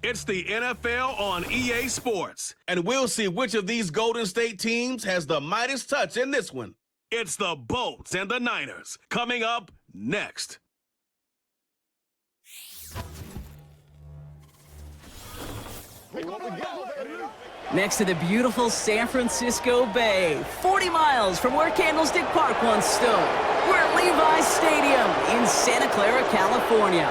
It's the NFL on EA Sports, and we'll see which of these Golden State teams has the Midas touch in this one. It's the Bolts and the Niners, coming up next. Next to the beautiful San Francisco Bay, 40 miles from where Candlestick Park once stood. We're at Levi's Stadium in Santa Clara, California.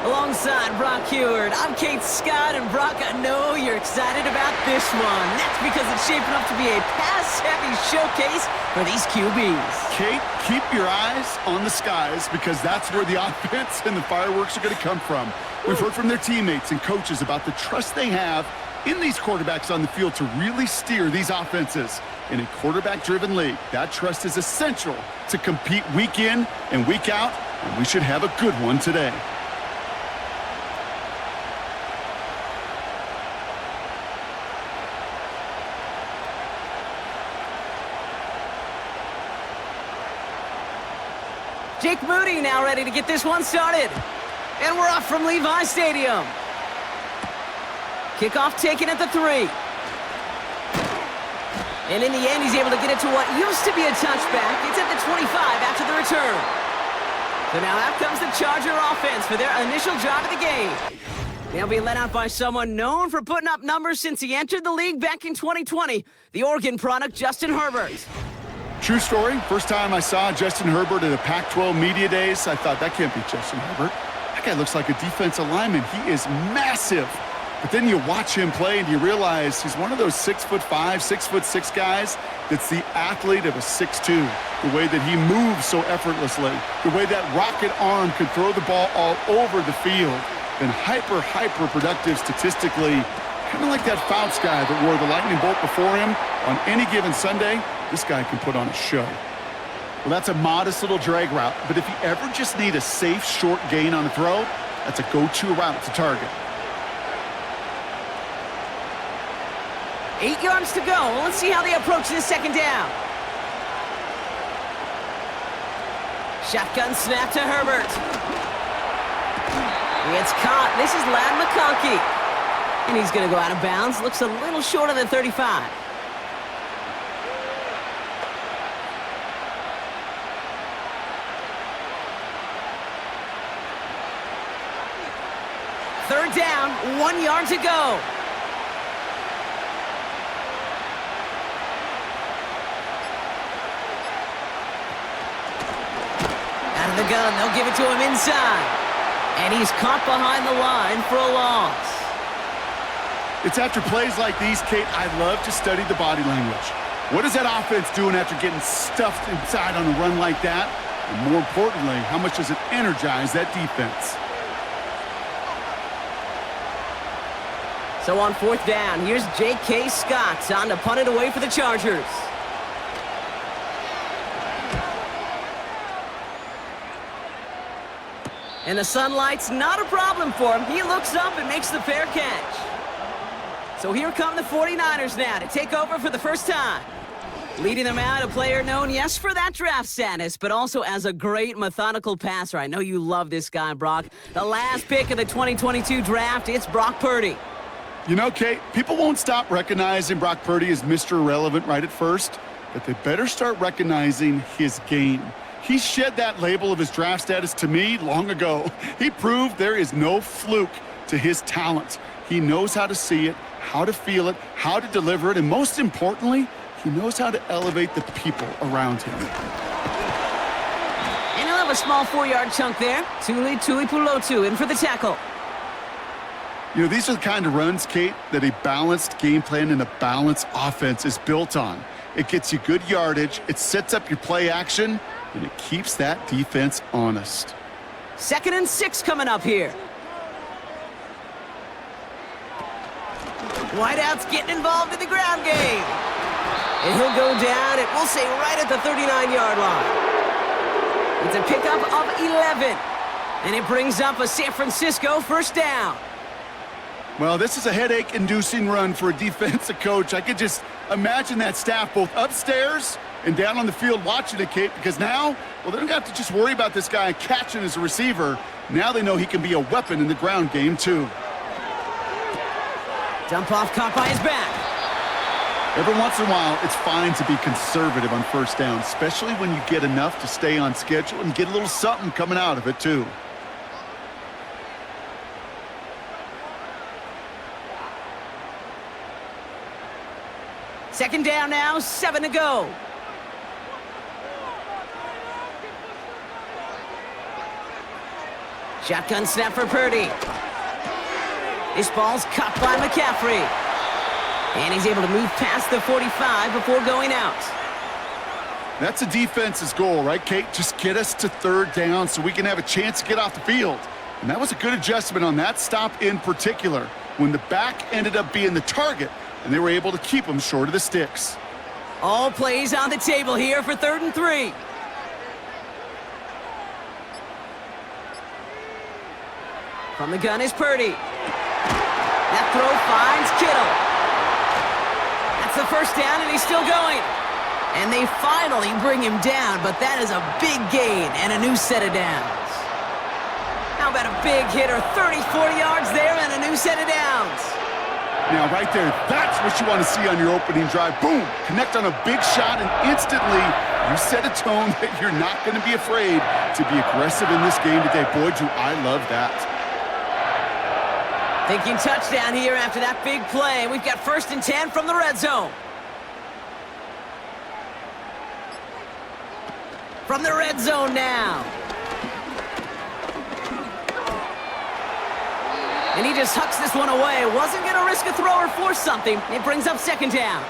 Alongside Brock Heward, I'm Kate Scott, and Brock, I know you're excited about this one. That's because it's shaping up to be a pass-heavy showcase for these QBs. Kate, keep your eyes on the skies, because that's where the offense and the fireworks are going to come from. We've heard from their teammates and coaches about the trust they have in these quarterbacks on the field to really steer these offenses. In a quarterback-driven league, that trust is essential to compete week in and week out, and we should have a good one today. Jake Moody now ready to get this one started. And we're off from Levi's Stadium. Kickoff taken at the 3. And in the end, he's able to get it to what used to be a touchback. It's at the 25 after the return. So now out comes the Charger offense for their initial drive of the game. They'll be led out by someone known for putting up numbers since he entered the league back in 2020, the Oregon product, Justin Herbert. True story. First time I saw Justin Herbert at a Pac-12 media days, I thought, that can't be Justin Herbert. That guy looks like a defensive lineman. He is massive. But then you watch him play and you realize he's one of those 6'5", 6'6" guys that's the athlete of a 6'2". The way that he moves so effortlessly, the way that rocket arm can throw the ball all over the field, and hyper productive statistically, kind of like that Fouts guy that wore the lightning bolt before him. On any given Sunday, this guy can put on a show. Well, that's a modest little drag route, but if you ever just need a safe, short gain on a throw, that's a go-to route to target. 8 yards to go. Let's see how they approach this second down. Shotgun snap to Herbert. It's caught. This is Ladd McConkey. And he's going to go out of bounds. Looks a little short of the 35. Third down, 1 yard to go. Out of the gun, they'll give it to him inside. And he's caught behind the line for a loss. It's after plays like these, Kate, I love to study the body language. What is that offense doing after getting stuffed inside on a run like that? And more importantly, how much does it energize that defense? So on fourth down, here's J.K. Scott on to punt it away for the Chargers. And the sunlight's not a problem for him. He looks up and makes the fair catch. So here come the 49ers now to take over for the first time. Leading them out, a player known, yes, for that draft status, but also as a great methodical passer. I know you love this guy, Brock. The last pick of the 2022 draft, it's Brock Purdy. You know, Kate, people won't stop recognizing Brock Purdy as Mr. Irrelevant right at first, but they better start recognizing his game. He shed that label of his draft status to me long ago. He proved there is no fluke to his talent. He knows how to see it, how to feel it, how to deliver it, and most importantly, he knows how to elevate the people around him. And he'll have a small 4-yard chunk there. Tuli Tuipulotu in for the tackle. You know, these are the kind of runs, Kate, that a balanced game plan and a balanced offense is built on. It gets you good yardage, it sets up your play action, and it keeps that defense honest. 2nd and 6 coming up here. Whiteout's getting involved in the ground game. And he'll go down, and we'll say right at the 39-yard line. It's a pickup of 11. And it brings up a San Francisco first down. Well, this is a headache-inducing run for a defensive coach. I could just imagine that staff both upstairs and down on the field watching it, Kate, because now, well, they don't have to just worry about this guy catching as a receiver. Now they know he can be a weapon in the ground game, too. Jump off caught by his back. Every once in a while, it's fine to be conservative on first down, especially when you get enough to stay on schedule and get a little something coming out of it, too. Second down now, 7 to go. Shotgun snap for Purdy. This ball's caught by McCaffrey. And he's able to move past the 45 before going out. That's a defense's goal, right, Kate? Just get us to third down so we can have a chance to get off the field. And that was a good adjustment on that stop in particular, when the back ended up being the target, and they were able to keep him short of the sticks. All plays on the table here for 3rd and 3. From the gun is Purdy. That throw finds Kittle. That's the first down, and he's still going. And they finally bring him down, but that is a big gain and a new set of downs. How about a big hitter, 30, 40 yards there, and a new set of downs. Now, right there, that's what you want to see on your opening drive. Boom! Connect on a big shot, and instantly you set a tone that you're not going to be afraid to be aggressive in this game today. Boy, do I love that. Thinking touchdown here after that big play. We've got 1st and 10 from the red zone. From the red zone now. And he just hucks this one away. Wasn't going to risk a throw or force something. It brings up 2nd down.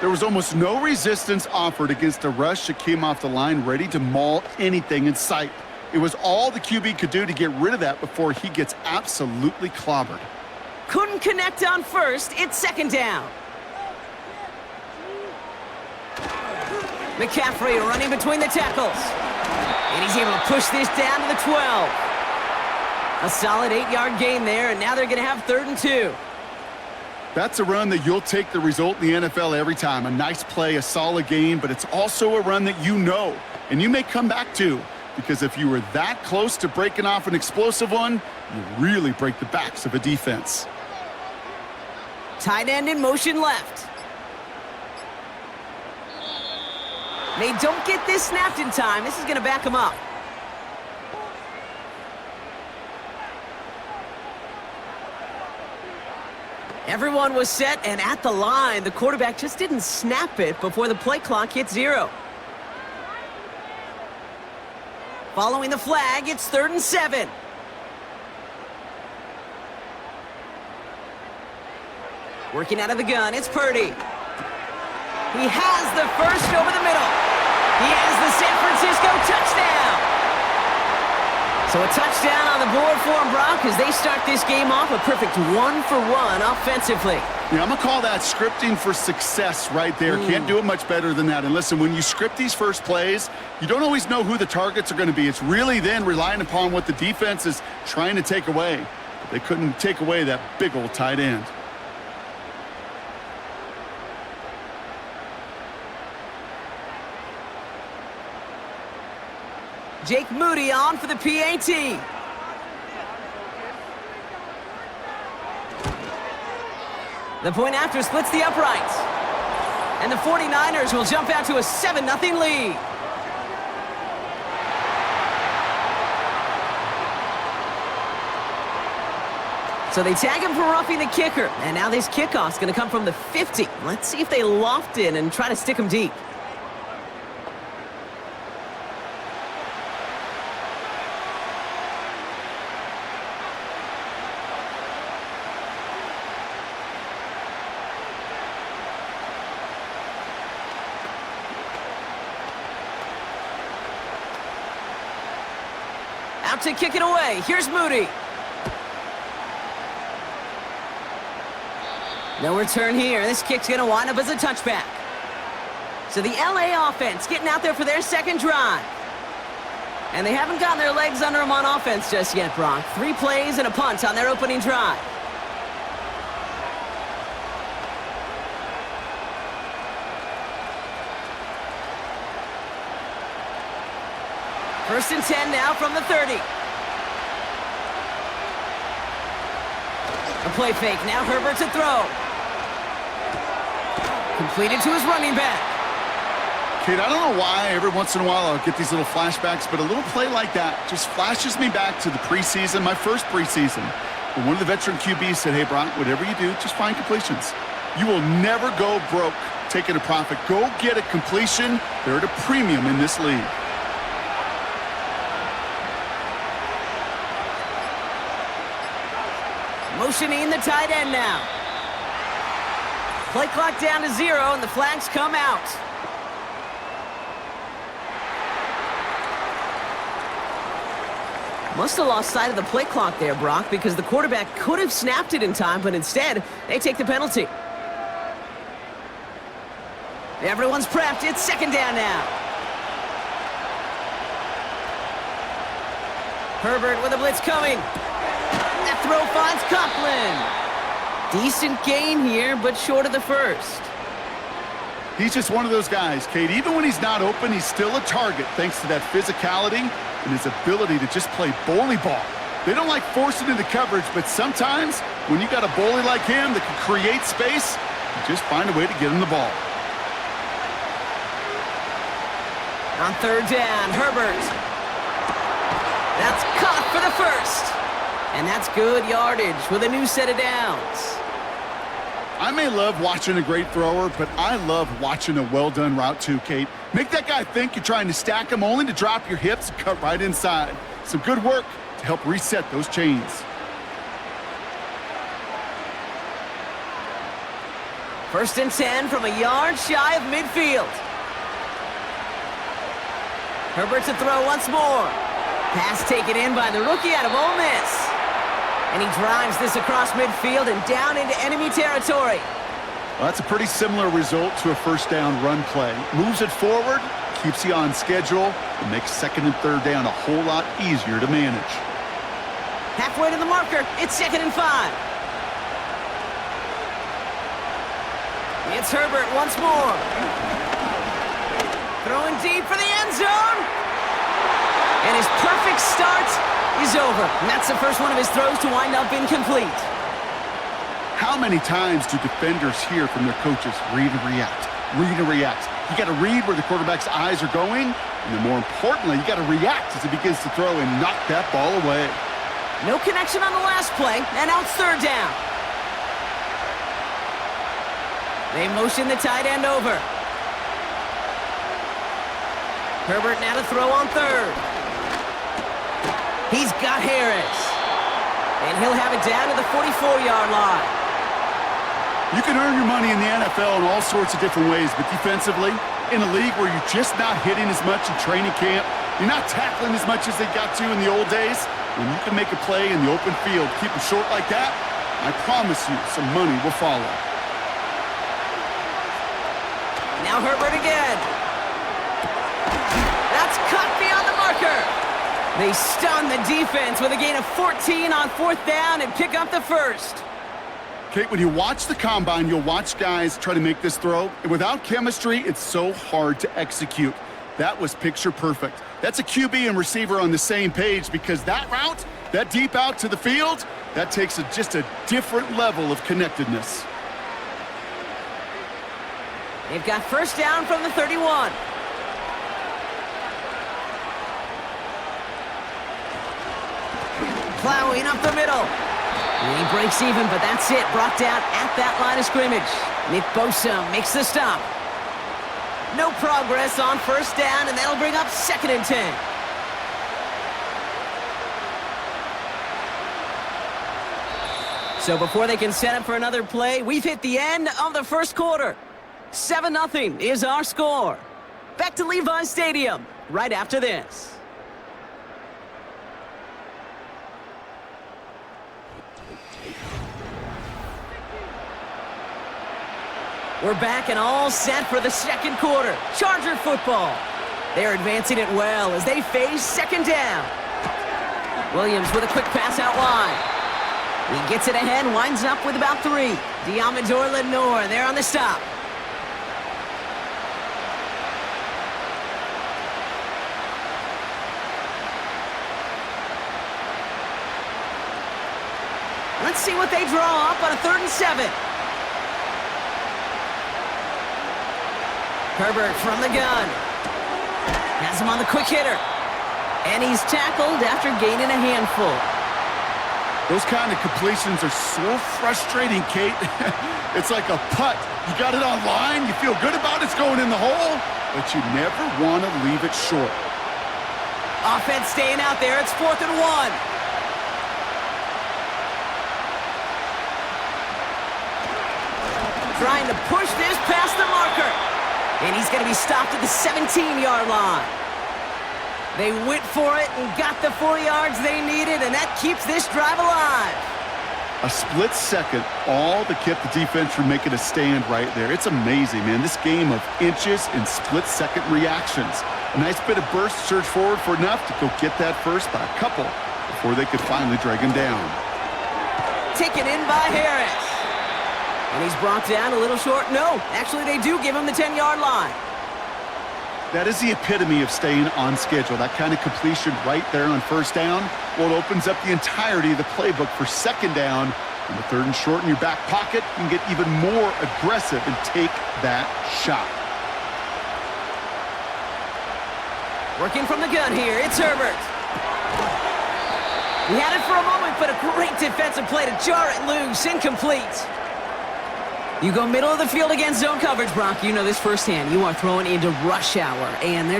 There was almost no resistance offered against a rush that came off the line ready to maul anything in sight. It was all the QB could do to get rid of that before he gets absolutely clobbered. Couldn't connect on 1st. It's 2nd down. McCaffrey running between the tackles. And he's able to push this down to the 12. A solid 8-yard gain there, and now they're going to have 3rd and 2. That's a run that you'll take the result in the NFL every time. A nice play, a solid game, but it's also a run that you know, and you may come back to. Because if you were that close to breaking off an explosive one, you really break the backs of a defense. Tight end in motion left. They don't get this snapped in time. This is going to back them up. Everyone was set and at the line. The quarterback just didn't snap it before the play clock hit 0. Following the flag, it's 3rd and 7. Working out of the gun, it's Purdy. He has the first over the middle. He has the San Francisco touchdown. So a touchdown on the board for them, Brock, as they start this game off a perfect 1-for-1 offensively. Yeah, I'm going to call that scripting for success right there. Can't do it much better than that. And listen, when you script these first plays, you don't always know who the targets are going to be. It's really then relying upon what the defense is trying to take away. But they couldn't take away that big old tight end. Jake Moody on for the PAT. The point after splits the uprights. And the 49ers will jump out to a 7-0 lead. So they tag him for roughing the kicker. And now this kickoff's going to come from the 50. Let's see if they loft in and try to stick him deep. Out to kick it away. Here's Moody. No return here. This kick's going to wind up as a touchback. So the LA offense getting out there for their 2nd drive. And they haven't gotten their legs under them on offense just yet, Brock. 3 plays and a punt on their opening drive. First and 10 now from the 30. A play fake. Now Herbert to throw. Completed to his running back. Kate, I don't know why every once in a while I'll get these little flashbacks, but a little play like that just flashes me back to the preseason, my first preseason. And one of the veteran QBs said, hey, Brock, whatever you do, just find completions. You will never go broke taking a profit. Go get a completion. They're at a premium in this league. Motioning the tight end now. Play clock down to 0, and the flags come out. Must have lost sight of the play clock there, Brock, because the quarterback could have snapped it in time, but instead, they take the penalty. Everyone's prepped. It's second down now. Herbert with a blitz coming. That throw finds Coughlin. Decent gain here, but short of the first. He's just one of those guys, Kate. Even when he's not open, he's still a target thanks to that physicality and his ability to just play bully ball. They don't like forcing into coverage, but sometimes when you got a bully like him that can create space, you just find a way to get him the ball. On third down, Herbert. That's caught for the first. And that's good yardage with a new set of downs. I may love watching a great thrower, but I love watching a well-done route too, Kate. Make that guy think you're trying to stack him only to drop your hips and cut right inside. Some good work to help reset those chains. First and 10 from a yard shy of midfield. Herbert to throw once more. Pass taken in by the rookie out of Ole Miss. And he drives this across midfield and down into enemy territory. Well, that's a pretty similar result to a first down run play. Moves it forward, keeps you on schedule, and makes second and third down a whole lot easier to manage. Halfway to the marker, it's 2nd and 5. It's Herbert once more. Throwing deep for the end zone. And his perfect start is over. And that's the first one of his throws to wind up incomplete. How many times do defenders hear from their coaches, read and react, read and react? You got to read where the quarterback's eyes are going, and then more importantly, you got to react as he begins to throw and knock that ball away. No connection on the last play, and now it's third down. They motion the tight end over. Herbert now to throw on third. He's got Harris. And he'll have it down to the 44-yard line. You can earn your money in the NFL in all sorts of different ways, but defensively, in a league where you're just not hitting as much in training camp, you're not tackling as much as they got to in the old days, when you can make a play in the open field, keep it short like that, I promise you some money will follow. Now Herbert again. That's cut beyond the marker. They stun the defense with a gain of 14 on fourth down and pick up the first. Kate, when you watch the combine, you'll watch guys try to make this throw, and without chemistry, it's so hard to execute. That was picture perfect. That's a QB and receiver on the same page because that route, that deep out to the field, that takes just a different level of connectedness. They've got first down from the 31. Plowing up the middle. And he breaks even, but that's it. Brought down at that line of scrimmage. Nick Bosa makes the stop. No progress on first down, and that'll bring up 2nd and 10. So before they can set up for another play, we've hit the end of the first quarter. 7-0 is our score. Back to Levi Stadium right after this. We're back and all set for the second quarter. Charger football. They're advancing it well as they face second down. Williams with a quick pass out wide. He gets it ahead, winds up with about 3. Diamador Lenore there on the stop. Let's see what they draw up on a 3rd and 7. Herbert from the gun. Has him on the quick hitter. And he's tackled after gaining a handful. Those kind of completions are so frustrating, Kate. It's like a putt. You got it on line, you feel good about it's going in the hole, but you never want to leave it short. Offense staying out there. It's 4th and 1. Trying to push this past the marker. And he's going to be stopped at the 17-yard line. They went for it and got the 4 yards they needed, and that keeps this drive alive. A split second, all that kept the defense from making a stand right there. It's amazing, man. This game of inches and split-second reactions. A nice bit of burst, surge forward for enough to go get that first by a couple before they could finally drag him down. Taken in by Harris. And he's brought down a little short. No, actually they do give him the 10-yard line. That is the epitome of staying on schedule. That kind of completion right there on 1st down. Well, it opens up the entirety of the playbook for 2nd down. And the 3rd and short in your back pocket, you can get even more aggressive and take that shot. Working from the gun here, it's Herbert. He had it for a moment, but a great defensive play to jar it loose, incomplete. You go middle of the field against zone coverage, Brock. You know this firsthand. You are throwing into rush hour, and there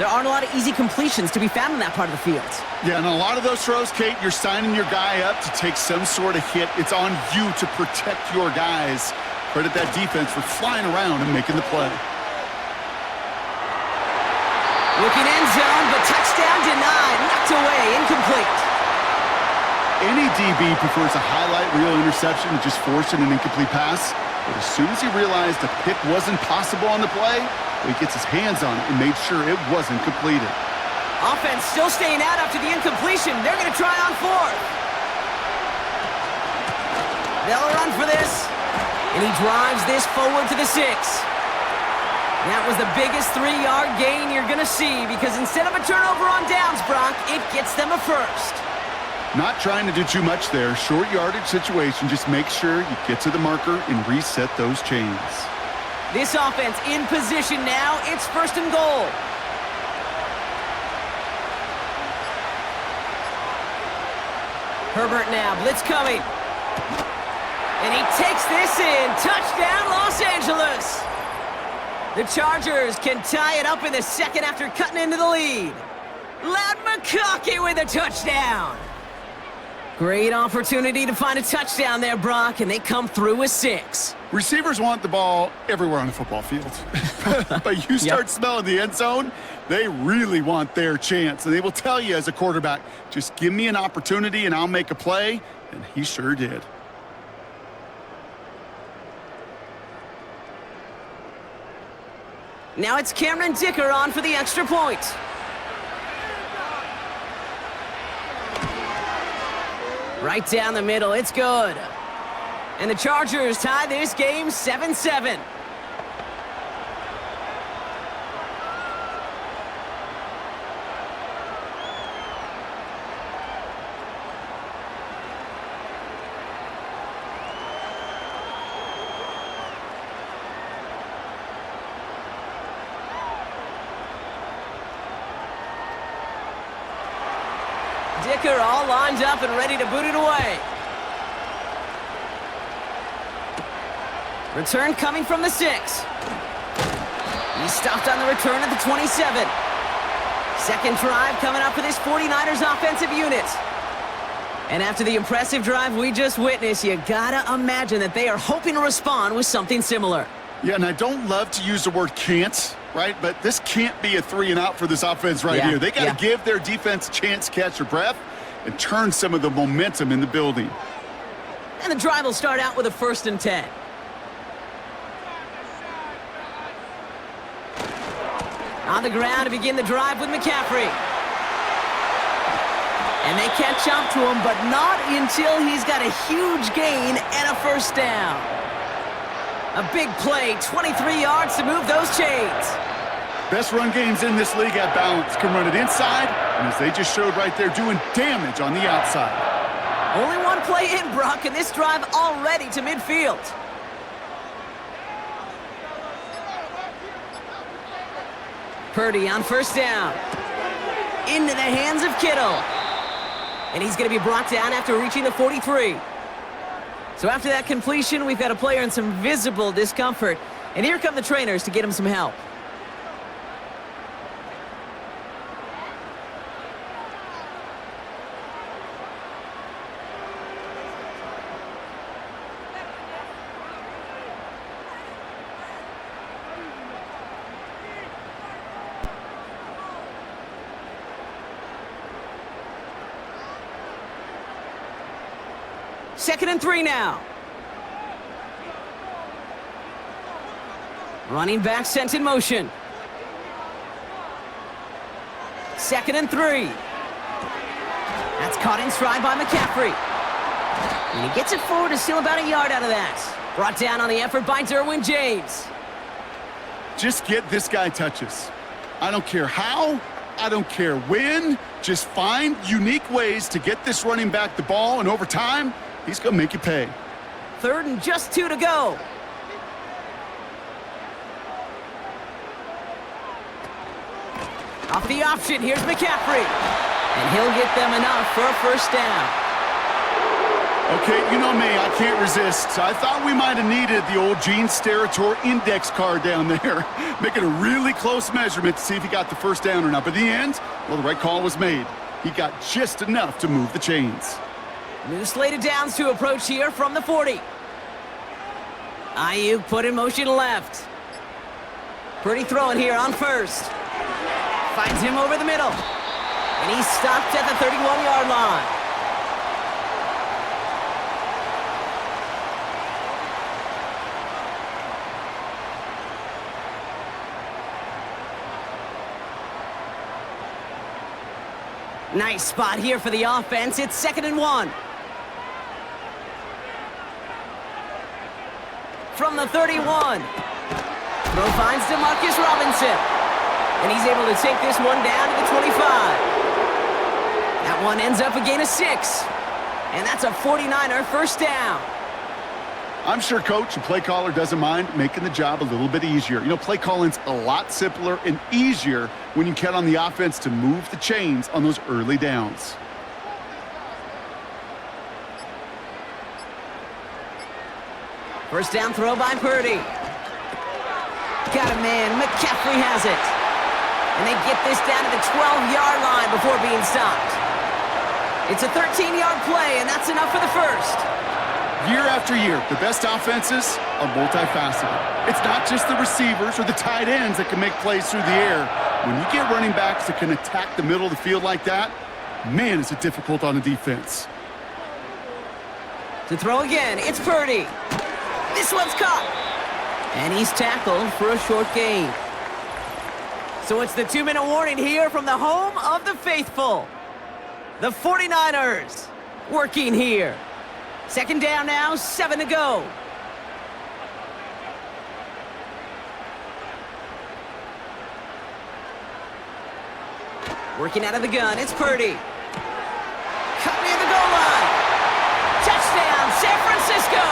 aren't a lot of easy completions to be found in that part of the field. Yeah, and a lot of those throws, Kate, you're signing your guy up to take some sort of hit. It's on you to protect your guys. Credit that defense for flying around and making the play. Looking end zone, but touchdown denied. Knocked away, incomplete. Any DB prefers a highlight reel interception to just forcing an incomplete pass. But as soon as he realized a pick wasn't possible on the play, he gets his hands on it and made sure it wasn't completed. Offense still staying out after the incompletion. They're going to try on 4th. They'll run for this. And he drives this forward to the 6. That was the biggest 3-yard gain you're going to see because instead of a turnover on downs, Brock, it gets them a first. Not trying to do too much there. Short yardage situation. Just make sure you get to the marker and reset those chains. This offense in position now. It's 1st and goal. Herbert now. Blitz coming. And he takes this in. Touchdown, Los Angeles. The Chargers can tie it up in the 2nd after cutting into the lead. Loud McConkey with a touchdown. Great opportunity to find a touchdown there, Brock, and they come through with 6. Receivers want the ball everywhere on the football field. But you start smelling the end zone, they really want their chance. And they will tell you as a quarterback, just give me an opportunity and I'll make a play. And he sure did. Now it's Cameron Dicker on for the extra point. Right down the middle, it's good. And the Chargers tie this game 7-7. Dicker all lined up and ready to boot it away. Return coming from the 6. He stopped on the return at the 27. Second drive coming up for this 49ers offensive unit. And after the impressive drive we just witnessed, you gotta imagine that they are hoping to respond with something similar. Yeah, and I don't love to use the word can't, right? But this can't be a 3-and-out for this offense right here. They got to give their defense a chance to catch their breath and turn some of the momentum in the building. And the drive will start out with a 1st and 10. On the ground to begin the drive with McCaffrey. And they catch up to him, but not until he's got a huge gain and a 1st down. A big play, 23 yards to move those chains. Best run games in this league at balance. Can run it inside, and as they just showed right there, doing damage on the outside. Only one One play in, Brock, and this drive already to midfield. Purdy on first down. Into the hands of Kittle. And he's going to be brought down after reaching the 43. So after that completion, we've got a player in some visible discomfort. And here come the trainers to get him some help. Second and 3 now. Running back sent in motion. Second and 3. That's caught in stride by McCaffrey. And he gets it forward to steal about a yard out of that. Brought down on the effort by Derwin James. Just get this guy touches. I don't care how, I don't care when. Just find unique ways to get this running back the ball, and over time, he's going to make you pay. Third and just 2 to go. Off the option, here's McCaffrey. And he'll get them enough for a first down. Okay, you know me, I can't resist. I thought we might have needed the old Gene Steratore index card down there. Making a really close measurement to see if he got the first down or not. But in the end, well, the right call was made. He got just enough to move the chains. New slated downs to approach here from the 40. Ayuk put in motion left. Pretty throwing here on first. Finds him over the middle. And he's stopped at the 31-yard line. Nice spot here for the offense. It's second and 1. From the 31. Throw finds DeMarcus Robinson. And he's able to take this one down to the 25. That one ends up a gain of 6. And that's a 49er first down. I'm sure coach and play caller doesn't mind making the job a little bit easier. You know, play calling's a lot simpler and easier when you count on the offense to move the chains on those early downs. First down throw by Purdy. Got a man. McCaffrey has it. And they get this down to the 12-yard line before being stopped. It's a 13-yard play, and that's enough for the first. Year after year, the best offenses are multifaceted. It's not just the receivers or the tight ends that can make plays through the air. When you get running backs that can attack the middle of the field like that, man, is it difficult on the defense. To throw again, it's Purdy. This one's caught. And he's tackled for a short gain. So it's the 2-minute warning here from the home of the faithful. The 49ers working here. Second down now, 7 to go. Working out of the gun, it's Purdy. Cut near the goal line. Touchdown, San Francisco!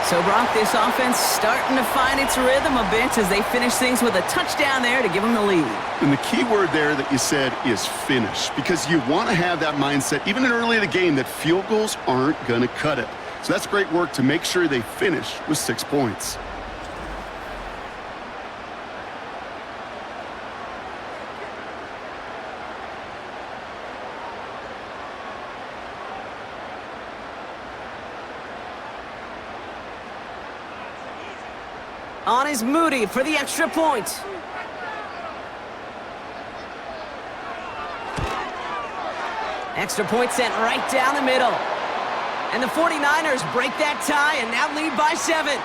So, Brock, this offense starting to find its rhythm a bit as they finish things with a touchdown there to give them the lead. And the key word there that you said is finish, because you want to have that mindset, even early in the game, that field goals aren't going to cut it. So that's great work to make sure they finish with 6 points. On is Moody for the extra point. Extra point sent right down the middle. And the 49ers break that tie and now lead by 7.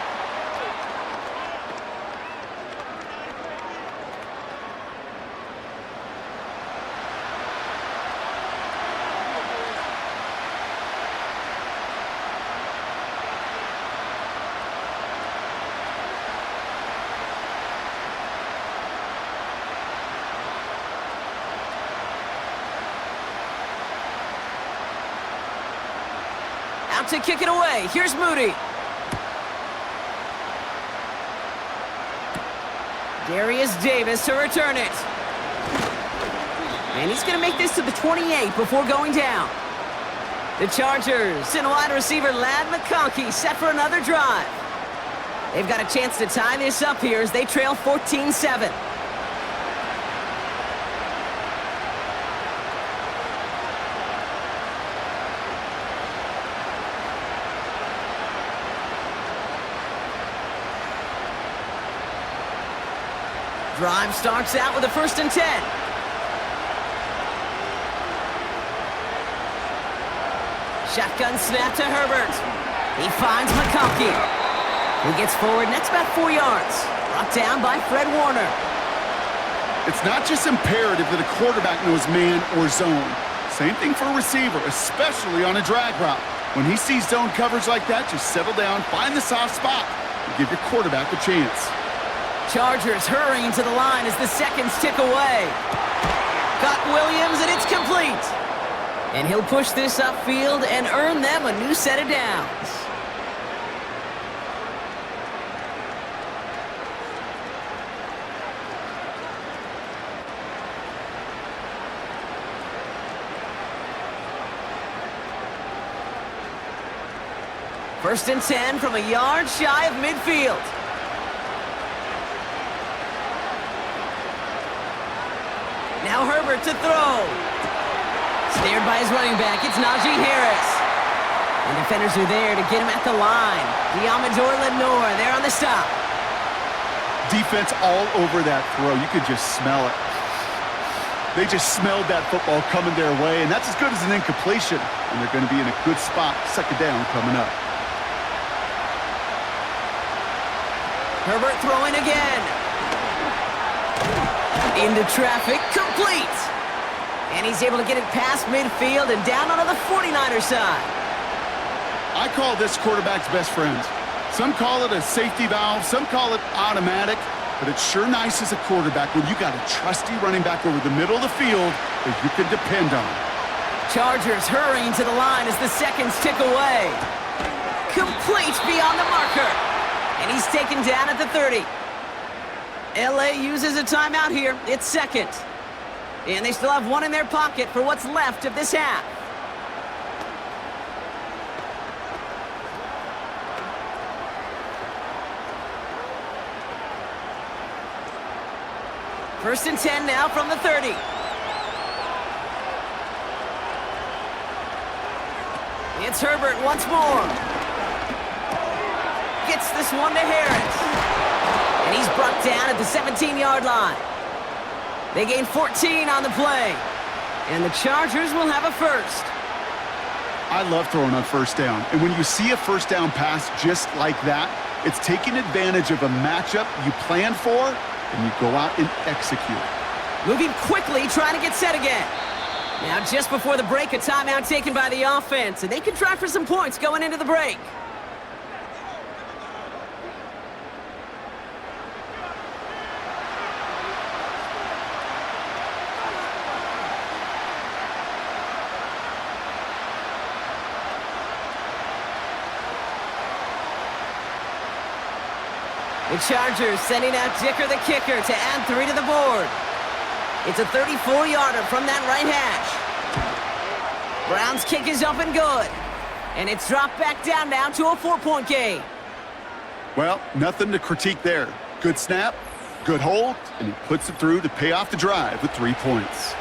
Out to kick it away. Here's Moody. Darius Davis to return it. And he's going to make this to the 28 before going down. The Chargers and wide receiver Ladd McConkey set for another drive. They've got a chance to tie this up here as they trail 14-7. Drive starts out with a 1st and 10. Shotgun snap to Herbert. He finds McConkey. He gets forward, and that's about 4 yards. Brought down by Fred Warner. It's not just imperative that a quarterback knows man or zone. Same thing for a receiver, especially on a drag route. When he sees zone coverage like that, just settle down, find the soft spot, and give your quarterback a chance. Chargers hurrying to the line as the seconds tick away. Got Williams, and it's complete. And he'll push this upfield and earn them a new set of downs. First and 10 from a yard shy of midfield. Now Herbert to throw. Snared by his running back, it's Najee Harris. And defenders are there to get him at the line. Diamador Lenore there on the stop. Defense all over that throw. You could just smell it. They just smelled that football coming their way, and that's as good as an incompletion. And they're going to be in a good spot, 2nd down coming up. Herbert throwing again. Into traffic, complete. And he's able to get it past midfield and down onto the 49er side. I call this quarterback's best friend. Some call it a safety valve, some call it automatic, but it's sure nice as a quarterback when you got a trusty running back over the middle of the field that you can depend on. Chargers hurrying to the line as the seconds tick away. Complete beyond the marker. And he's taken down at the 30. LA uses a timeout here. It's 2nd. And they still have one in their pocket for what's left of this half. First and 10 now from the 30. It's Herbert once more. Gets this one to Harris. And he's brought down at the 17-yard line. They gain 14 on the play. And the Chargers will have a first. I love throwing on 1st down. And when you see a 1st down pass just like that, it's taking advantage of a matchup you planned for, and you go out and execute. Moving quickly, trying to get set again. Now, just before the break, a timeout taken by the offense, and they can try for some points going into the break. The Chargers sending out Dicker the kicker to add 3 to the board. It's a 34-yarder from that right hash. Brown's kick is up and good. And it's dropped back down now to a 4-point game. Well, nothing to critique there. Good snap, good hold, and he puts it through to pay off the drive with 3 points.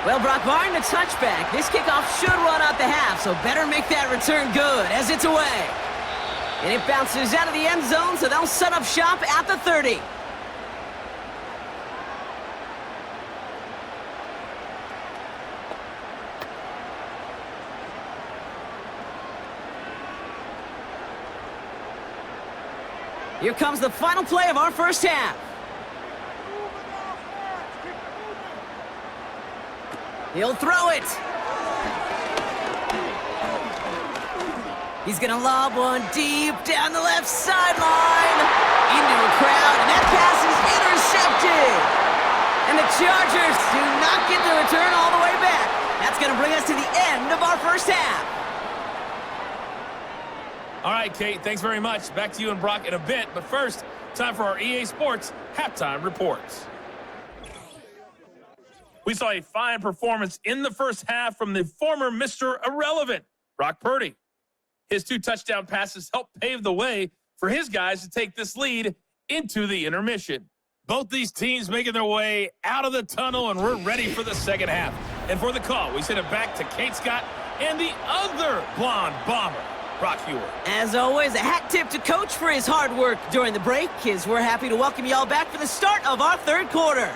Well, Brock, barring the touchback, this kickoff should run out the half, so better make that return good as it's away. And it bounces out of the end zone, so they'll set up shop at the 30. Here comes the final play of our first half. He'll throw it. He's going to lob one deep down the left sideline. Into a crowd, and that pass is intercepted. And the Chargers do not get the return all the way back. That's going to bring us to the end of our first half. All right, Kate, thanks very much. Back to you and Brock in a bit. But first, time for our EA Sports halftime reports. We saw a fine performance in the first half from the former Mr. Irrelevant, Brock Purdy. His 2 touchdown passes helped pave the way for his guys to take this lead into the intermission. Both these teams making their way out of the tunnel, and we're ready for the second half. And for the call, we send it back to Kate Scott and the other blonde bomber, Brock Hewer. As always, a hat tip to Coach for his hard work during the break, as we're happy to welcome y'all back for the start of our third quarter.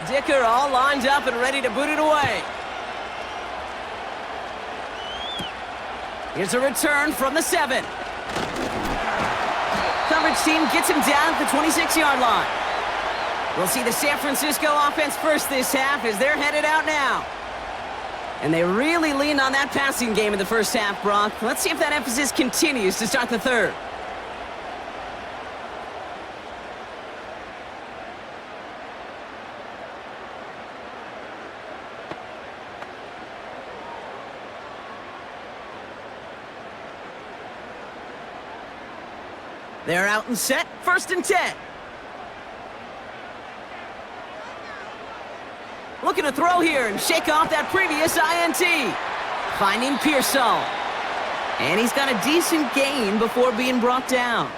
Dicker all lined up and ready to boot it away. Here's a return from the 7. Coverage team gets him down at the 26-yard line. We'll see the San Francisco offense first this half as they're headed out now. And they really leaned on that passing game in the first half, Brock. Let's see if that emphasis continues to start the third. They're out and set, 1st and 10. Looking to throw here and shake off that previous INT. Finding Pearsall. And he's got a decent gain before being brought down.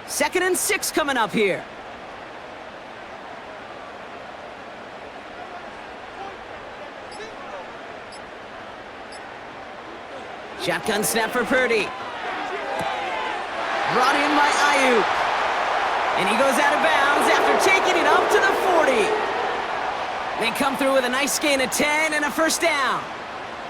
Second and 6 coming up here. Shotgun snap for Purdy. Brought in by Ayuk. And he goes out of bounds after taking it up to the 40. They come through with a nice gain of 10 and a first down.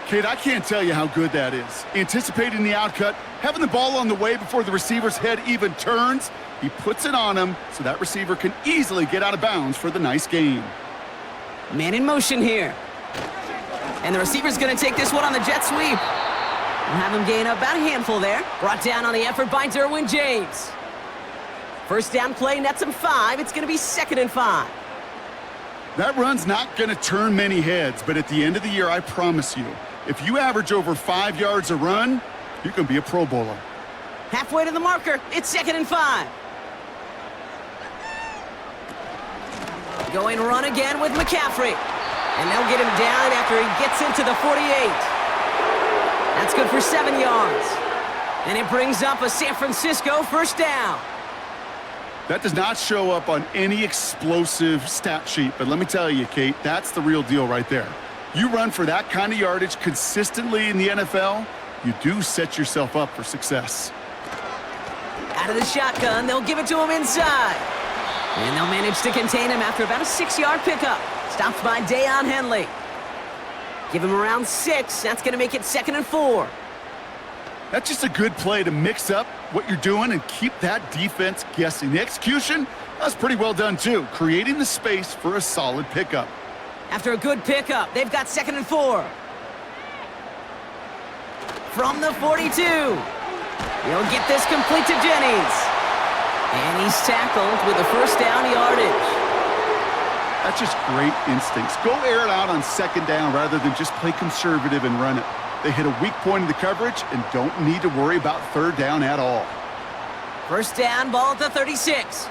Kid, I can't tell you how good that is. Anticipating the outcut, having the ball on the way before the receiver's head even turns, he puts it on him so that receiver can easily get out of bounds for the nice gain. Man in motion here. And the receiver's going to take this one on the jet sweep. We'll have him gain up about a handful there. Brought down on the effort by Derwin James. First down play nets him 5. It's going to be 2nd and 5. That run's not going to turn many heads, but at the end of the year, I promise you, if you average over 5 yards a run, you're going to be a Pro Bowler. Halfway to the marker. It's 2nd and 5. Going run again with McCaffrey. And they'll get him down after he gets into the 48. That's good for 7 yards. And it brings up a San Francisco first down. That does not show up on any explosive stat sheet, but let me tell you, Kate, that's the real deal right there. You run for that kind of yardage consistently in the NFL, you do set yourself up for success. Out of the shotgun, they'll give it to him inside. And they'll manage to contain him after about a 6-yard pickup. Stopped by Deion Henley. Give him around 6. That's going to make it 2nd and 4. That's just a good play to mix up what you're doing and keep that defense guessing. The execution, that's pretty well done too, creating the space for a solid pickup. After a good pickup, they've got 2nd and 4. From the 42. He'll get this complete to Jennings. And he's tackled with a first down yardage. That's just great instincts. Go air it out on 2nd down rather than just play conservative and run it. They hit a weak point in the coverage and don't need to worry about 3rd down at all. First down, ball at the 36.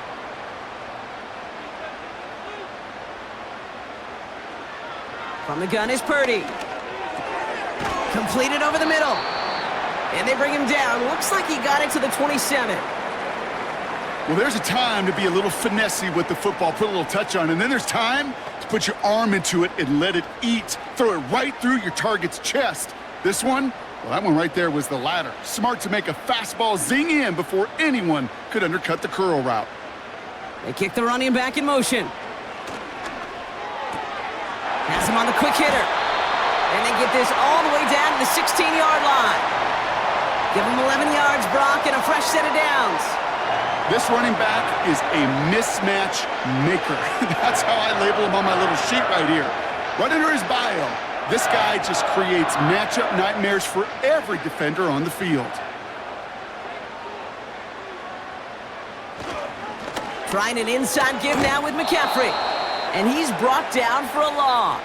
From the gun is Purdy. Completed over the middle. And they bring him down. Looks like he got it to the 27. Well, there's a time to be a little finessey with the football, put a little touch on, and then there's time to put your arm into it and let it eat. Throw it right through your target's chest. This one, Well, that one right there was the ladder. Smart to make a fastball zing in before anyone could undercut the curl route. They kick the running back in motion. Has him on the quick hitter. And they get this all the way down to the 16-yard line. Give him 11 yards, Brock, and a fresh set of downs. This running back is a mismatch maker. That's how I label him on my little sheet right here. Right under his bio, this guy just creates matchup nightmares for every defender on the field. Trying an inside give now with McCaffrey. And he's brought down for a loss.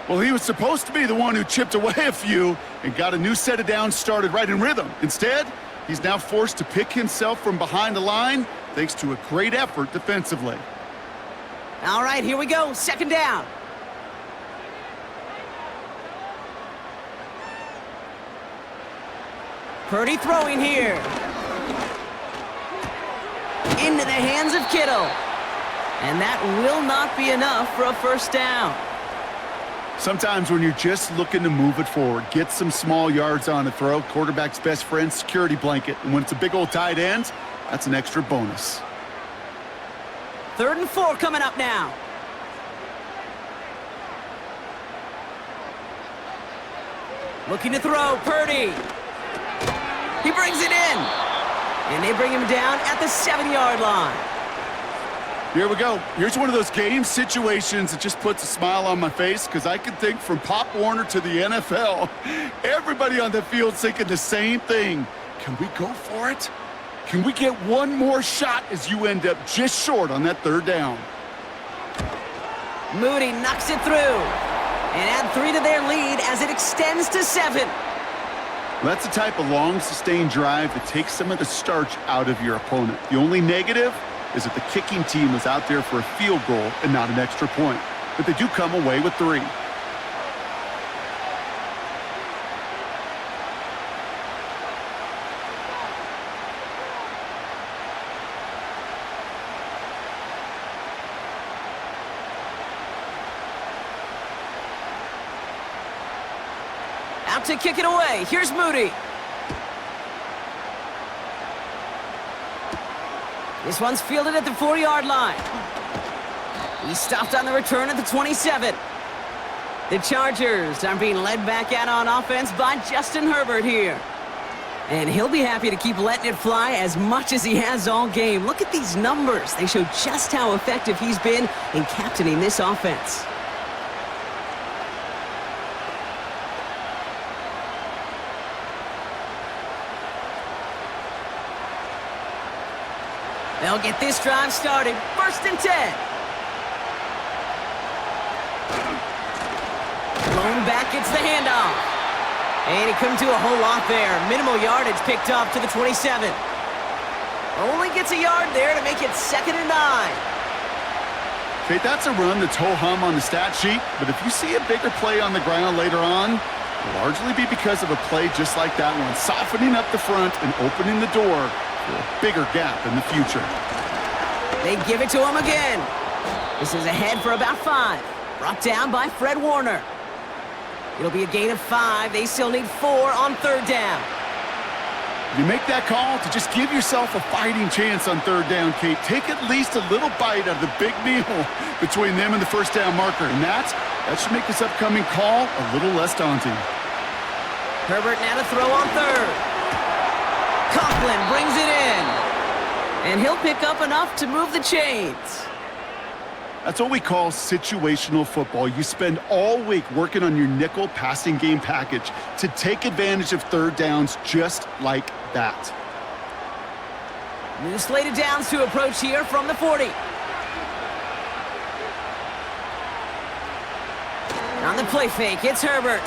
Well, he was supposed to be the one who chipped away a few and got a new set of downs started right in rhythm. Instead, he's now forced to pick himself from behind the line thanks to a great effort defensively. All right, here we go. Second down. Purdy throwing here. Into the hands of Kittle. And that will not be enough for a first down. Sometimes when you're just looking to move it forward, get some small yards on a throw, quarterback's best friend, security blanket. And when it's a big old tight end, that's an extra bonus. 3rd and 4 coming up now. Looking to throw, Purdy. He brings it in. And they bring him down at the 7-yard line. Here we go. Here's one of those game situations that just puts a smile on my face because I can think from Pop Warner to the NFL. Everybody on the field thinking the same thing. Can we go for it? Can we get one more shot as you end up just short on that 3rd down? Moody knocks it through. And add 3 to their lead as it extends to 7. That's the type of long, sustained drive that takes some of the starch out of your opponent. The only negative is that the kicking team was out there for a field goal and not an extra point. But they do come away with 3. Out to kick it away. Here's Moody. This one's fielded at the 4-yard line. He stopped on the return at the 27. The Chargers are being led back out on offense by Justin Herbert here. And he'll be happy to keep letting it fly as much as he has all game. Look at these numbers. They show just how effective he's been in captaining this offense. They'll get this drive started. 1st and 10. Blown back gets the handoff. And he couldn't do a whole lot there. Minimal yardage picked up to the 27. Only gets a yard there to make it 2nd and 9. Okay, that's a run that's ho-hum on the stat sheet, but if you see a bigger play on the ground later on, it'll largely be because of a play just like that one, softening up the front and opening the door for a bigger gap in the future. They give it to him again. This is ahead for about 5. Brought down by Fred Warner. It'll be a gain of 5. They still need 4 on 3rd down. You make that call to just give yourself a fighting chance on 3rd down, Kate. Take at least a little bite out of the big meal between them and the 1st down marker. And that should make this upcoming call a little less daunting. Herbert now to throw on 3rd. Coughlin brings it in. And he'll pick up enough to move the chains. That's what we call situational football. You spend all week working on your nickel passing game package to take advantage of 3rd downs just like that. New slate of downs to approach here from the 40. On the play fake, it's Herbert.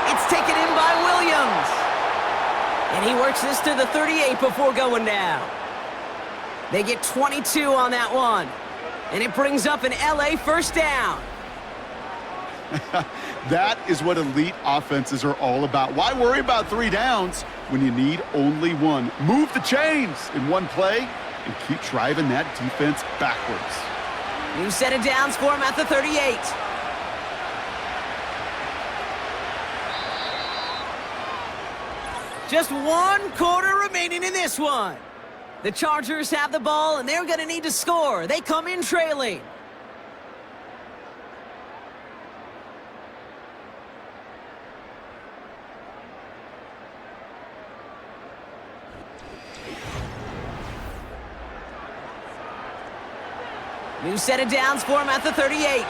It's taken in by Williams. And he works this to the 38 before going down. They get 22 on that one. And it brings up an LA 1st down. That is what elite offenses are all about. Why worry about 3 downs when you need only 1? Move the chains in one play and keep driving that defense backwards. New set of downs for him at the 38. Just 1 quarter remaining in this one. The Chargers have the ball, and they're going to need to score. They come in trailing. New set of downs for him at the 38.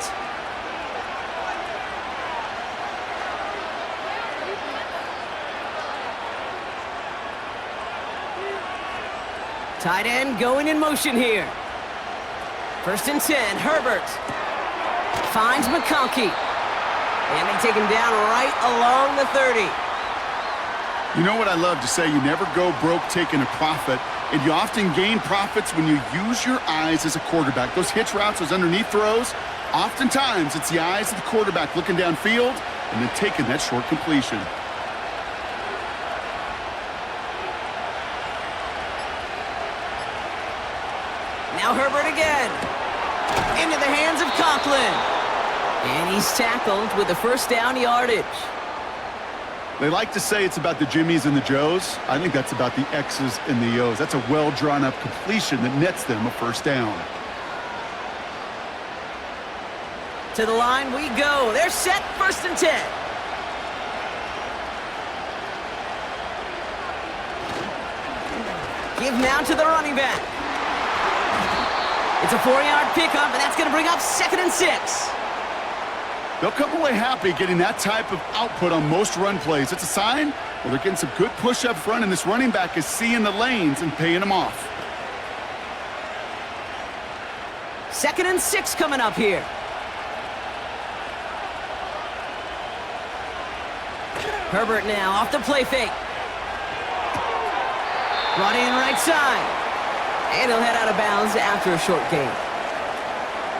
Tight end going in motion here. 1st and 10, Herbert. Finds McConkey. And they take him down right along the 30. You know what I love to say? You never go broke taking a profit, and you often gain profits when you use your eyes as a quarterback. Those hitch routes, those underneath throws, oftentimes it's the eyes of the quarterback looking downfield and then taking that short completion. Now Herbert again. Into the hands of Conklin. And he's tackled with the 1st down yardage. They like to say it's about the Jimmies and the Joes. I think that's about the X's and the O's. That's a well-drawn-up completion that nets them a 1st down. To the line we go. They're set, 1st and 10. Give now to the running back. It's a 4-yard pickup, and that's going to bring up 2nd and 6. They'll come away happy getting that type of output on most run plays. It's a sign, well, they're getting some good push up front, and this running back is seeing the lanes and paying them off. 2nd and 6 coming up here. Herbert now off the play fake. Brought in right side. And he'll head out of bounds after a short gain.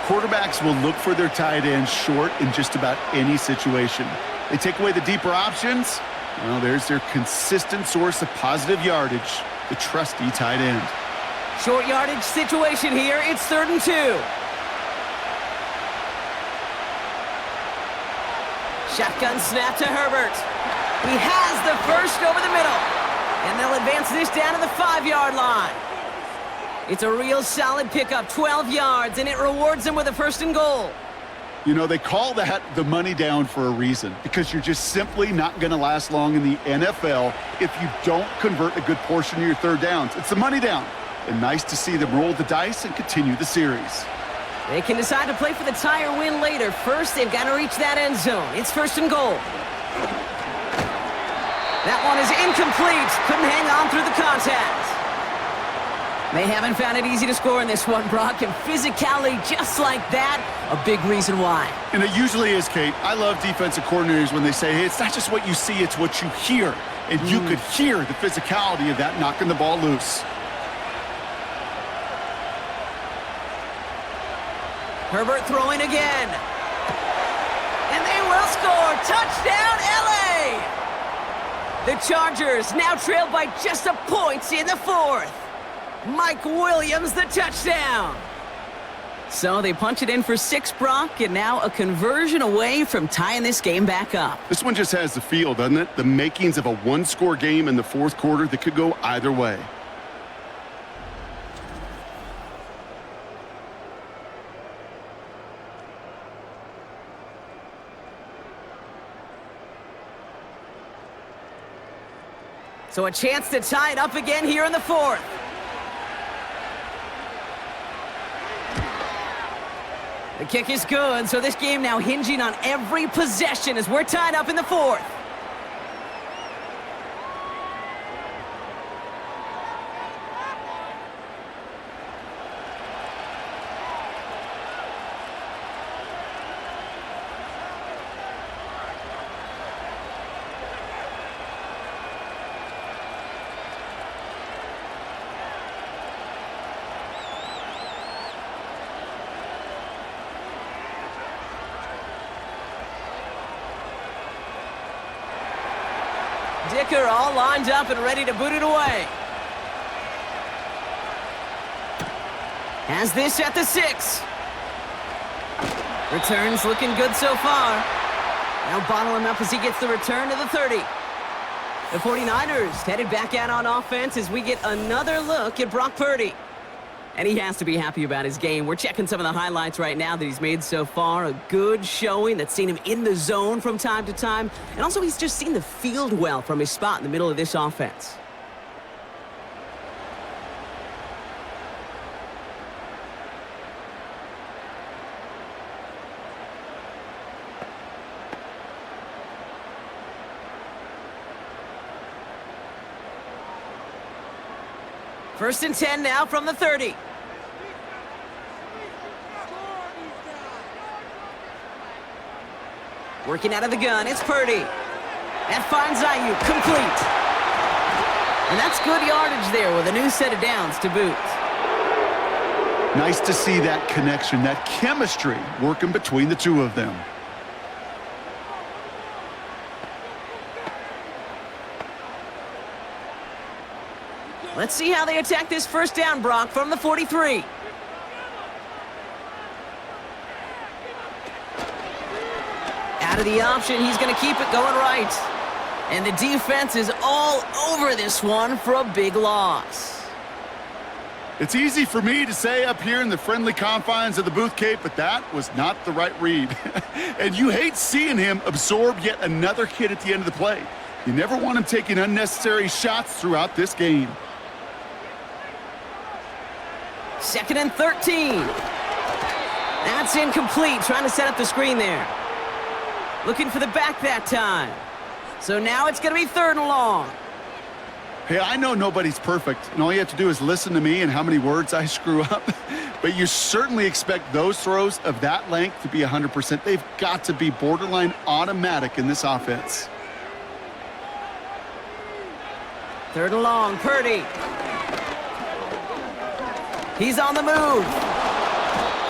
Quarterbacks will look for their tight ends short in just about any situation. They take away the deeper options. Well, there's their consistent source of positive yardage, the trusty tight end. Short yardage situation here. It's 3rd and 2. Shotgun snap to Herbert. He has the 1st over the middle. And they'll advance this down to the 5-yard line. It's a real solid pickup, 12 yards, and it rewards them with a 1st and goal. You know, they call that the money down for a reason, because you're just simply not going to last long in the NFL if you don't convert a good portion of your 3rd downs. It's the money down. And nice to see them roll the dice and continue the series. They can decide to play for the tie or win later. First, they've got to reach that end zone. It's 1st and goal. That one is incomplete. Couldn't hang on through the contact. They haven't found it easy to score in this one, Brock, and physicality just like that, a big reason why. And it usually is, Kate. I love defensive coordinators when they say, hey, it's not just what you see, it's what you hear. And you could hear the physicality of that knocking the ball loose. Herbert throwing again. And they will score. Touchdown, LA! The Chargers now trailed by just a point in the 4th. Mike Williams, the touchdown. So they punch it in for 6, Brock, and now a conversion away from tying this game back up. This one just has the feel, doesn't it? The makings of a 1-score game in the 4th quarter that could go either way. So a chance to tie it up again here in the 4th. The kick is good, so this game now hinging on every possession as we're tied up in the 4th. Dicker all lined up and ready to boot it away. Has this at the 6. Returns looking good so far. Now bottle him up as he gets the return to the 30. The 49ers headed back out on offense as we get another look at Brock Purdy. And he has to be happy about his game. We're checking some of the highlights right now that he's made so far. A good showing that's seen him in the zone from time to time. And also he's just seen the field well from his spot in the middle of this offense. First and 10 now from the 30. Working out of the gun, it's Purdy. That finds Ayuk, complete. And that's good yardage there with a new set of downs to boot. Nice to see that connection, that chemistry working between the two of them. Let's see how they attack this first down, Brock, from the 43. Out of the option, he's going to keep it going right. And the defense is all over this one for a big loss. It's easy for me to say up here in the friendly confines of the booth, Kate, but that was not the right read. And you hate seeing him absorb yet another hit at the end of the play. You never want him taking unnecessary shots throughout this game. Second and 13. That's incomplete, trying to set up the screen there. Looking for the back that time. So now it's going to be third and long. Hey, I know nobody's perfect, and all you have to do is listen to me and how many words I screw up. But you certainly expect those throws of that length to be 100%. They've got to be borderline automatic in this offense. Third and long, Purdy. He's on the move.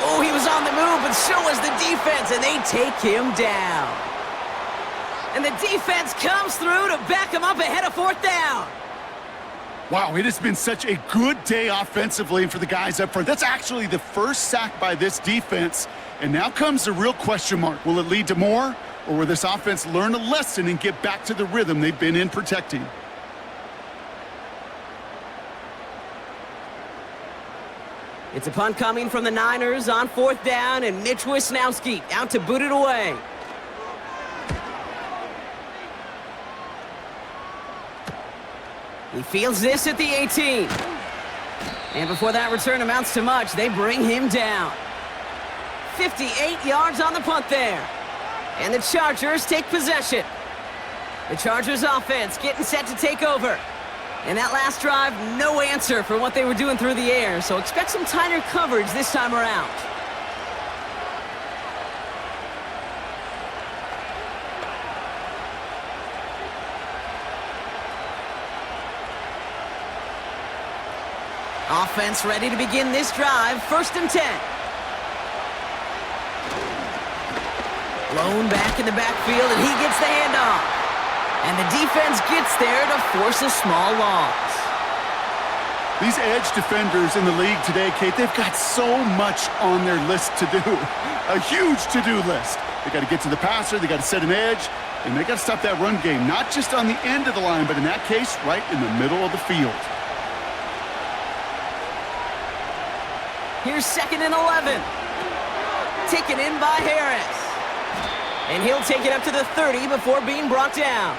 Oh, he was on the move, but so was the defense, and they take him down. And the defense comes through to back him up ahead of fourth down. Wow, it has been such a good day offensively for the guys up front. That's actually the first sack by this defense. And now comes the real question mark. Will it lead to more, or will this offense learn a lesson and get back to the rhythm they've been in protecting? It's a punt coming from the Niners on fourth down, and Mitch Wisnowski out to boot it away. He fields this at the 18. And before that return amounts to much, they bring him down. 58 yards on the punt there. And the Chargers take possession. The Chargers offense getting set to take over. And that last drive, no answer for what they were doing through the air, so expect some tighter coverage this time around. Offense ready to begin this drive, first and 10. Blown back in the backfield, and he gets the handoff. And the defense gets there to force a small loss. These edge defenders in the league today, Kate, they've got so much on their list to do. A huge to-do list. They got to get to the passer, they got to set an edge, and they got to stop that run game, not just on the end of the line, but in that case, right in the middle of the field. Here's second and 11. Taken in by Harris. And he'll take it up to the 30 before being brought down.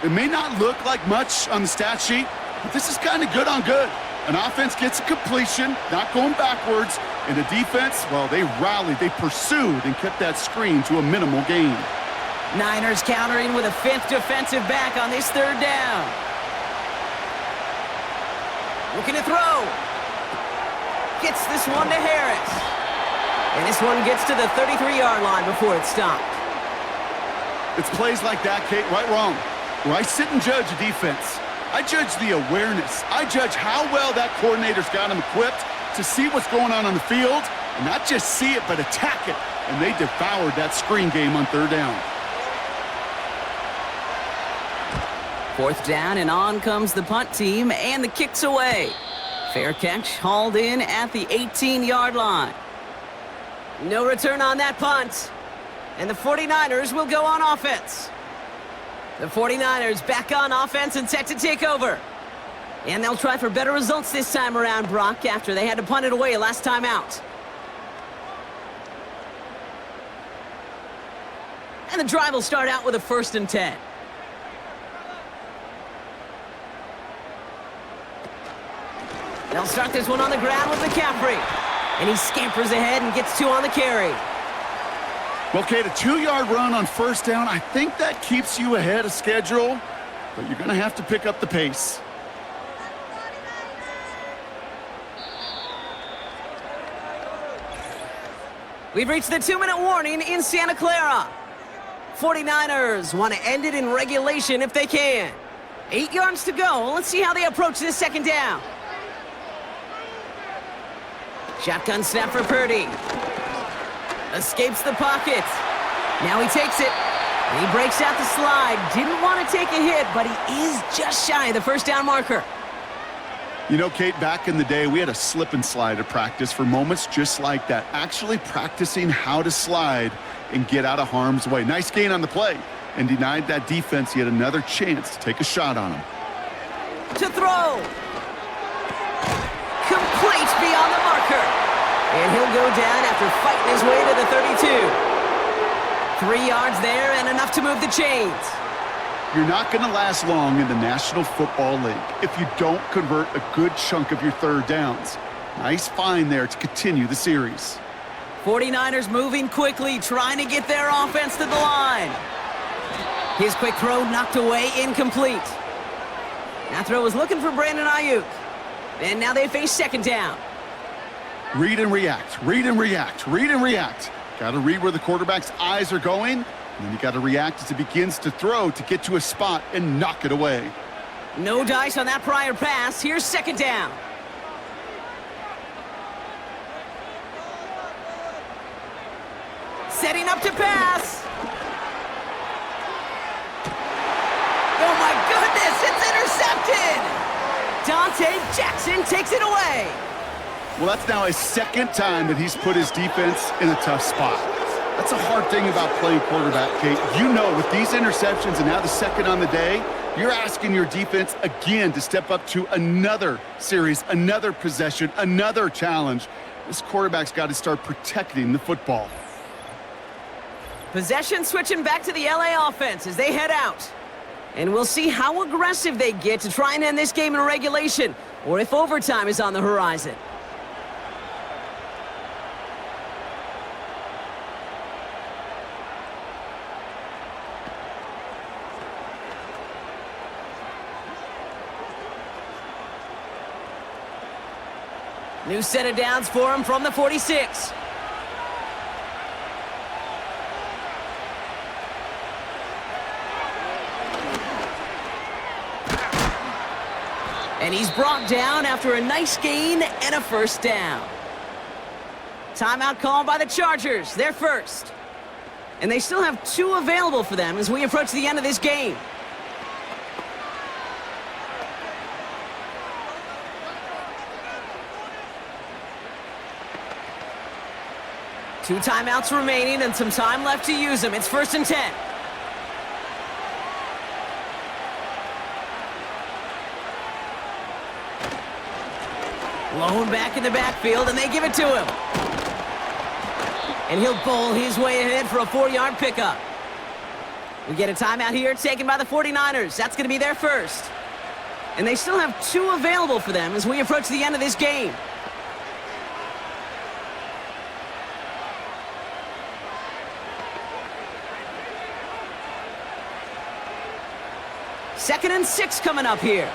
It may not look like much on the stat sheet, but this is kind of good on good. An offense gets a completion, not going backwards, and the defense, well, they rallied, they pursued, and kept that screen to a minimal gain. Niners countering with a fifth defensive back on this third down. Looking to throw. Gets this one to Harris. And this one gets to the 33-yard line before it's stopped. It's plays like that, Kate, right wrong, where I sit and judge a defense. I judge the awareness. I judge how well that coordinator's got him equipped to see what's going on the field, and not just see it, but attack it. And they devoured that screen game on third down. Fourth down, and on comes the punt team, and the kick's away. Fair catch hauled in at the 18-yard line. No return on that punt. And the 49ers will go on offense. The 49ers back on offense and set to take over. And they'll try for better results this time around, Brock, after they had to punt it away last time out. And the drive will start out with a 1st and 10. They'll start this one on the ground with McCaffrey. And he scampers ahead and gets 2 on the carry. Well, Kate, a 2-yard run on 1st down, I think that keeps you ahead of schedule, but you're going to have to pick up the pace. We've reached the 2-minute warning in Santa Clara. 49ers want to end it in regulation if they can. 8 yards to go. Let's see how they approach this 2nd down. Shotgun snap for Purdy. Escapes the pocket. Now he takes it. And he breaks out the slide. Didn't want to take a hit, but he is just shy of the 1st down marker. You know, Kate, back in the day, we had a slip and slide at practice for moments just like that. Actually practicing how to slide and get out of harm's way. Nice gain on the play, and denied that defense yet another chance to take a shot on him. To throw. Complete beyond the marker. And he'll go down after fighting his way to the 32. 3 yards there and enough to move the chains. You're not going to last long in the National Football League if you don't convert a good chunk of your 3rd downs. Nice find there to continue the series. 49ers moving quickly, trying to get their offense to the line. His quick throw knocked away, incomplete. That throw was looking for Brandon Ayuk. And now they face 2nd down. Read and react, read and react, read and react. Got to read where the quarterback's eyes are going, and then you got to react as he begins to throw to get to a spot and knock it away. No dice on that prior pass. Here's 2nd down. Setting up to pass. Oh my goodness, it's intercepted! Dante Jackson takes it away. Well, that's now his 2nd time that he's put his defense in a tough spot. That's a hard thing about playing quarterback, Kate. You know, with these interceptions and now the 2nd on the day, you're asking your defense again to step up to another series, another possession, another challenge. This quarterback's got to start protecting the football. Possession switching back to the LA offense as they head out. And we'll see how aggressive they get to try and end this game in regulation, or if overtime is on the horizon. New set of downs for him from the 46. And he's brought down after a nice gain and a 1st down. Timeout called by the Chargers, their 1st. And they still have 2 available for them as we approach the end of this game. Two timeouts remaining and some time left to use them. It's 1st and 10. Lone back in the backfield, and they give it to him. And he'll bowl his way ahead for a 4-yard pickup. We get a timeout here taken by the 49ers. That's going to be their 1st. And they still have 2 available for them as we approach the end of this game. Second and 6 coming up here.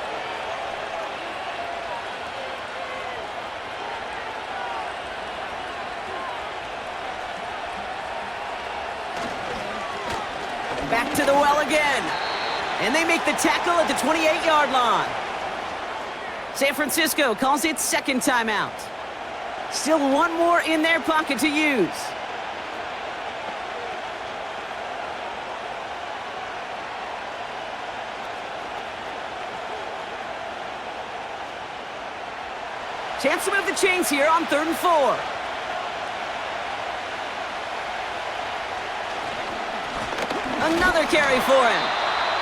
Back to the well again. And they make the tackle at the 28-yard line. San Francisco calls it 2nd timeout. Still 1 more in their pocket to use. Chance to move the chains here on 3rd and 4. Another carry for him.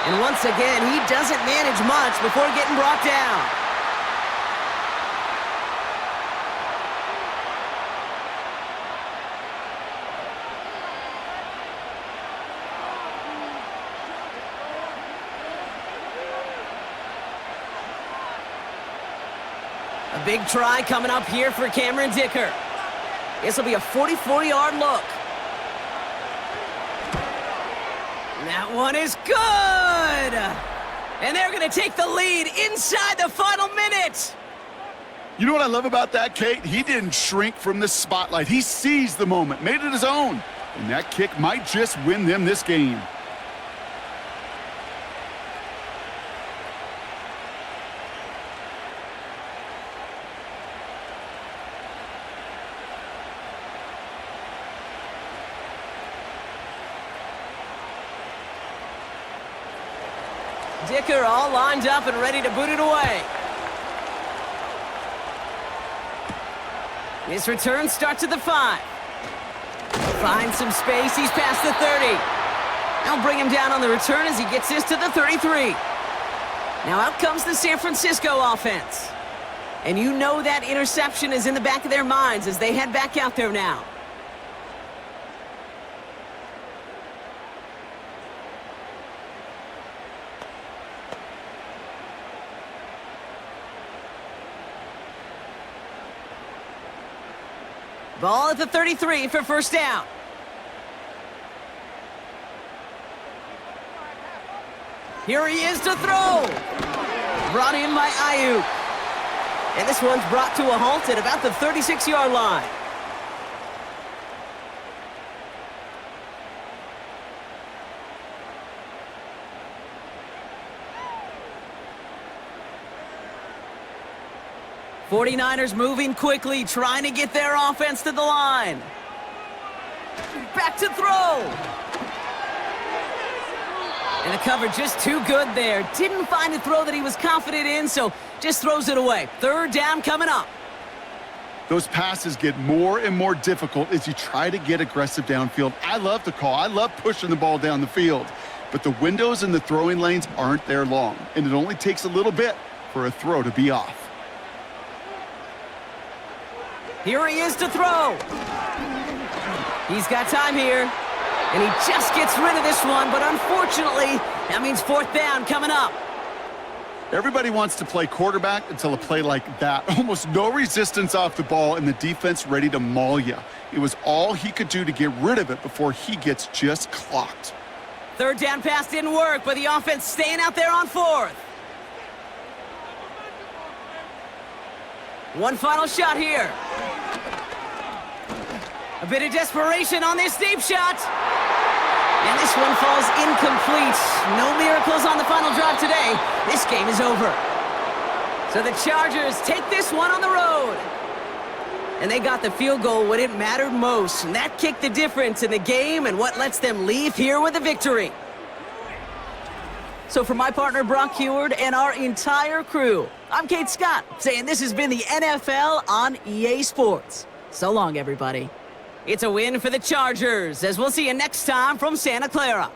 And once again, he doesn't manage much before getting brought down. A big try coming up here for Cameron Dicker. This will be a 44-yard look. That one is good! And they're going to take the lead inside the final minute. You know what I love about that, Kate? He didn't shrink from the spotlight. He seized the moment, made it his own. And that kick might just win them this game. Dicker all lined up and ready to boot it away. His return starts at the 5. Finds some space, he's past the 30. I'll bring him down on the return as he gets this to the 33. Now out comes the San Francisco offense. And you know that interception is in the back of their minds as they head back out there now. Ball at the 33 for first down. Here he is to throw. Brought in by Ayuk. And this one's brought to a halt at about the 36-yard line. '49ers moving quickly, trying to get their offense to the line. Back to throw. And the cover just too good there. Didn't find a throw that he was confident in, so just throws it away. Third down coming up. Those passes get more and more difficult as you try to get aggressive downfield. I love the call. I love pushing the ball down the field. But the windows in the throwing lanes aren't there long, and it only takes a little bit for a throw to be off. Here he is to throw. He's got time here. And he just gets rid of this one, but unfortunately, that means fourth down coming up. Everybody wants to play quarterback until a play like that. Almost no resistance off the ball and the defense ready to maul you. It was all he could do to get rid of it before he gets just clocked. Third down pass didn't work, but the offense staying out there on fourth. One final shot here. A bit of desperation on this deep shot. And this one falls incomplete. No miracles on the final drive today. This game is over. So the Chargers take this one on the road. And they got the field goal when it mattered most. And that kicked the difference in the game and what lets them leave here with a victory. So for my partner, Brock Heward, and our entire crew, I'm Kate Scott, saying this has been the NFL on EA Sports. So long, everybody. It's a win for the Chargers, as we'll see you next time from Santa Clara.